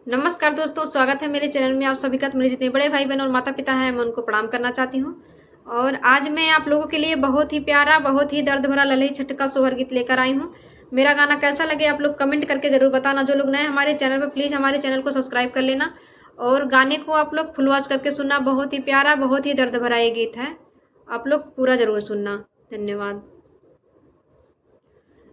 नमस्कार दोस्तों, स्वागत है मेरे चैनल में आप सभी का। तो मेरे जितने बड़े भाई बहन और माता पिता हैं मैं उनको प्रणाम करना चाहती हूँ। और आज मैं आप लोगों के लिए बहुत ही प्यारा, बहुत ही दर्द भरा ललई छठ का सोहर गीत लेकर आई हूँ। मेरा गाना कैसा लगे आप लोग कमेंट करके जरूर बताना। जो लोग नए हमारे चैनल पर, प्लीज़ हमारे चैनल को सब्सक्राइब कर लेना और गाने को आप लोग फुल वॉच करके सुनना। बहुत ही प्यारा, बहुत ही दर्द भरा ये गीत है, आप लोग पूरा जरूर सुनना। धन्यवाद।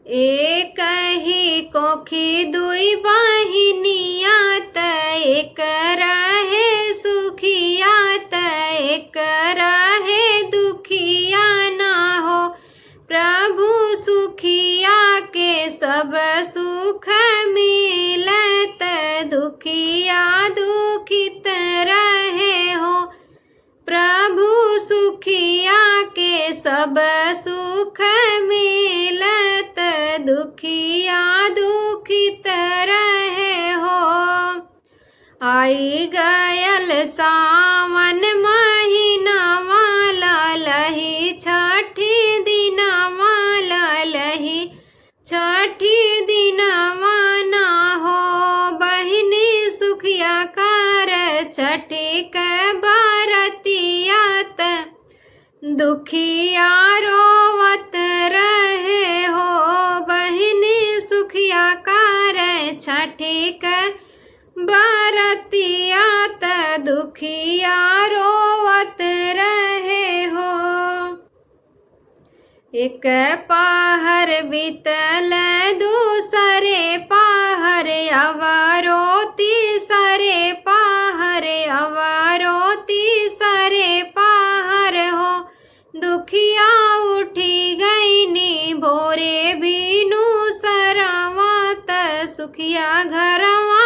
एक ही कोखी दुई बहिनिया त एक रहे सुखिया त एक रहे दुखिया ना हो। प्रभु सुखिया के सब सुख मिलत, दुखिया दुखित रहे हो। प्रभु सुखिया के सब सुख मिलत, दुखिया दुखित रहे हो। आई गयल सावन महीना वाला लही छठी दिना वाला लही छठी दिना माना हो। बहिनी सुखिया कर छठी के बरतिया त दुखिया रोवत रहे हो। बहिनी सुखिया कर छठी के बरतिया त दुखिया रोवत रहे हो। एक पहर बीतल दूसरे पहर अवरो तीसरे पहर अवरो तीसरे पहर हो। दुखिया उठी गईनी भोरे बीनू सरवा त सुखिया घरवा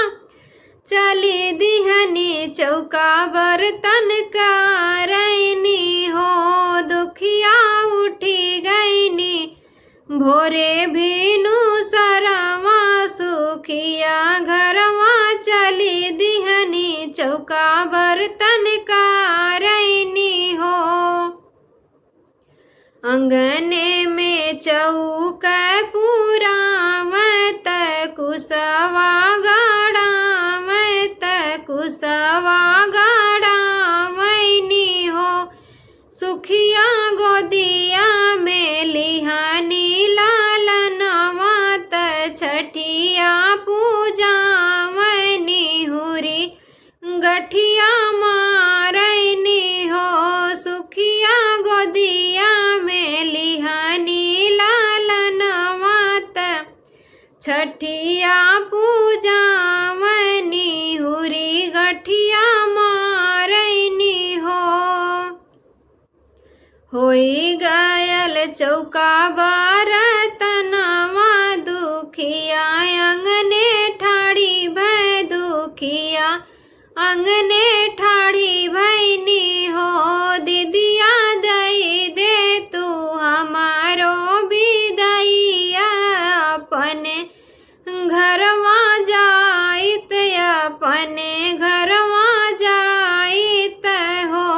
चली दिहनी चौका बर्तन करैनी हो। दुखिया उठी गईनी भोरे भीनु सरवा सुखिया घरवा चली दिहनी चौका बर्तन करैनी हो। अंगने में चौक पुरावत कुसवा गड़ावत कुसवा गड़ावैनी हो। सुखिया गोदिया में लिहानी लालनवा त छठिया पूजावनी हुरी गठिया मारैनी हो। सुखिया गोदिया में लिहानी लालनवा त छठिया पूजावनी हुरी गठिया मारैनी हो। होई गयल चौका बरतनवा दुखिया अंगने ठाड़ी भै दुखिया अंगने ठाड़ी भैनी हो। दीदिया दई दे तू हमारो बिदैया, अपने घरवा जाइत अपने घरवा जाइत हो।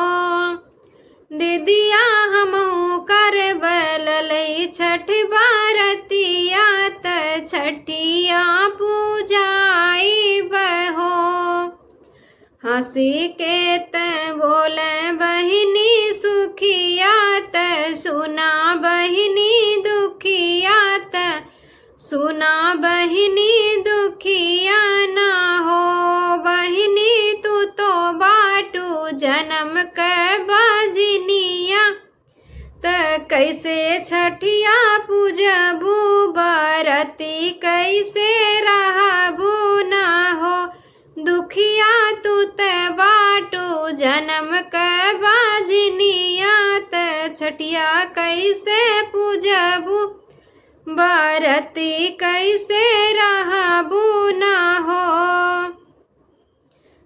दीदिया हमहू करब ललई छठ बरतिया त छठिया पूजाइब हो। हंसी के त बोले बहिनी सुखिया त सुना बहिनी दुखिया त सुना बहिनी दुखिया ना हो। बहिनी तू तो बाटू जन्म के बजनिया त कैसे छठिया पूजबू बरती कैसे रहबू ना हो। दुखिया तू त बाटू जन्म के बजनिया त छठिया कैसे पूजबू बरती कैसे रहबू ना हो।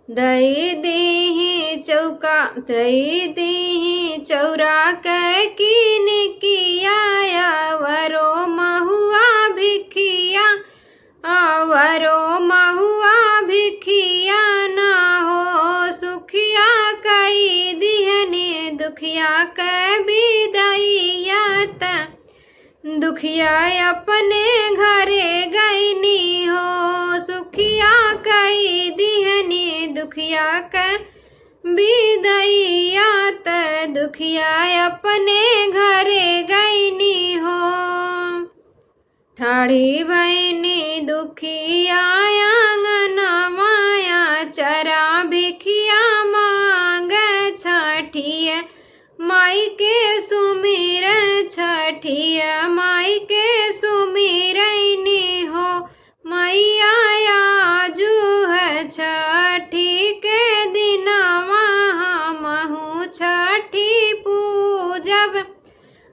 दई दीही चौका दई दीही चौरा के कीन किया आवरो महुआ भिखिया आवरो महुआ भिखिया ना हो। सुखिया कई दिहनी दुखिया के बिदैया त दुखिया अपने घरे गईनी हो। सुखिया कई दी दुखिया के विदैया त दुखिया अपने घरे गईनी हो। ठाड़ी भैनी दुखिया आंगनवाया चरा भिखिया मांग छठिया माई के सुमिर छठिया माई के सुमिरनी हो। मैया आजू है छठी के दिनवा हमहू छठी पूजब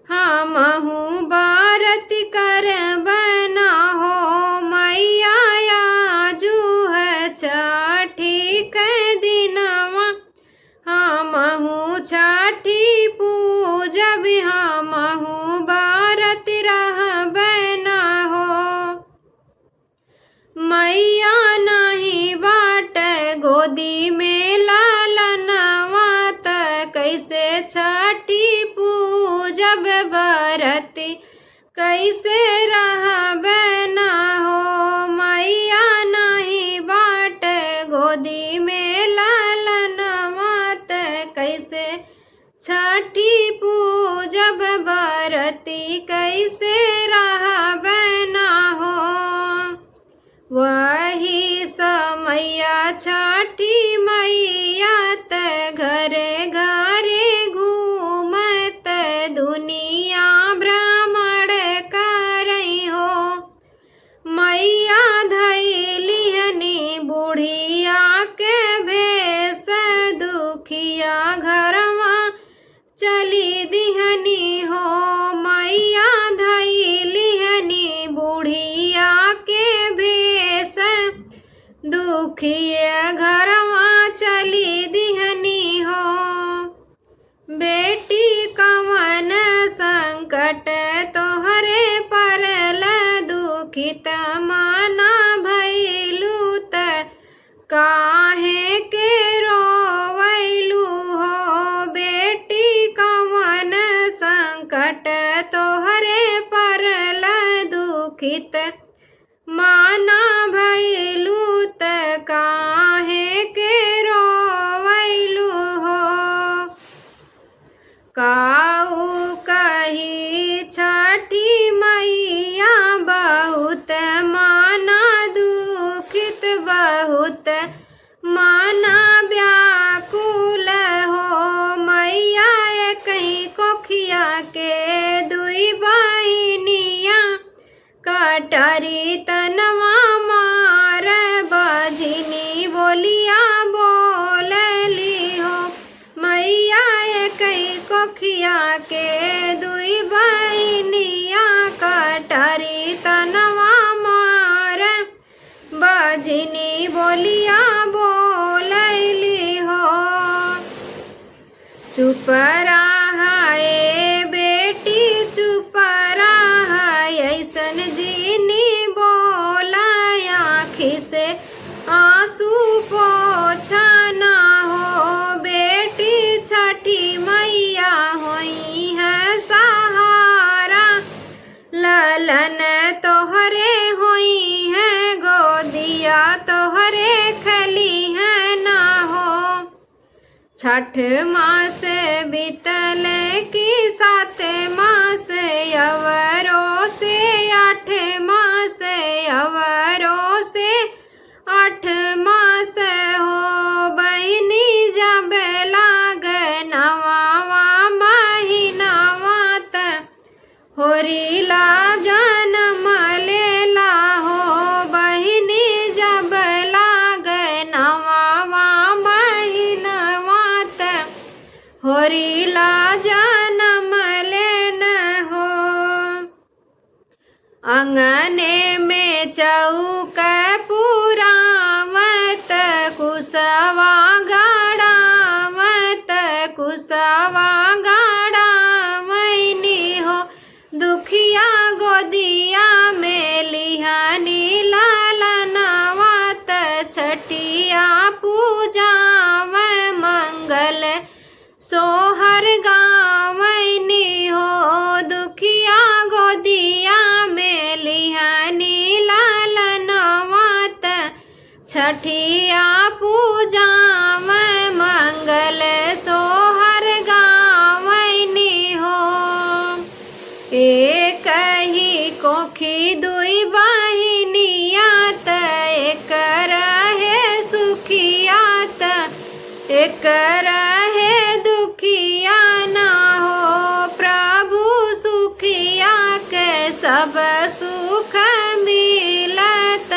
हमहू बारत करबना हो। मैया आजू है छठी के दिनवा हमहू छठी पूजब हमहू बारत रहबना हो। मैया नहीं बाट गोदी में लालनवा त कैसे छठी पूजब बरत कैसे रहबना हो। मैया नहीं बाट गोदी में लालनवा त कैसे छठी पूजब बरती कैसे रहबना हो। वही समैया छठी मैया त घरे घरे घूमत दुनिया भ्रमण करई हो। मैया धैलिहनी बुढ़िया के भेष दुखिया घरवा चली दिहनी हो। मैया धैलिहनी बुढ़िया के भेष दुखिया घरवा चली दिहनी हो। बेटी कवन संकट तोहरे परल दुखित माना भैलू त काहे के रोवैलू हो। बेटी कवन संकट तोहरे परल दुखित माना भैलू त काहे के रोवैलू हो। काऊ कही छठी मैया बहुत माना दुखित बहुत माना व्याकुल हो। मैया कहीं कोखिया के दुई बहिनिया कटरी तनवा मार बजनी बोलिया बोलली हो। मैया कहीं कोखिया के दुई बहिनिया कटरी तनवा मार बजनी बोलिया बोलली हो। चुप रहाए बेटी चुप रहाए ऐसन जीनी बोला आँखी से आंसू पोछा ना हो। बेटी छठी मैया होई है सहारा ललन तोहरे होई है गोदिया तोहरे खली है ना हो। छठ मास बीतल की 7 मास अवरों से 8 मास अवरों से 8 मास हो। बहिनी जब लाग नवावा महीनावा त होरीला जन्म लेला हो। बहिनी जब लाग नवावा महीनावा त होरीला जन्म लेन हो। अंगने में चौक पुरावत कुसवा गड़ावत कुसवा गड़ावनी हो। दुखिया गोदिया में लिहानी लालनवा त छठिया पूजाव मंगल सोहर गावनी हो। दुखिया गोदिया में लिहानी लालनवा त छठ छठिया पूजा में मंगल सोहर गावनी हो। एक ही कोखी दुई बहिनिया त एक रहे सुखिया त एक रहे दुखिया ना हो। प्रभु सुखिया के सब सुख मिलत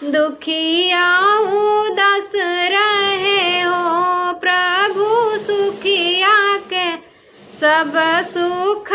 दुखिया उदास रहे हो। प्रभु सुखिया के सब सुख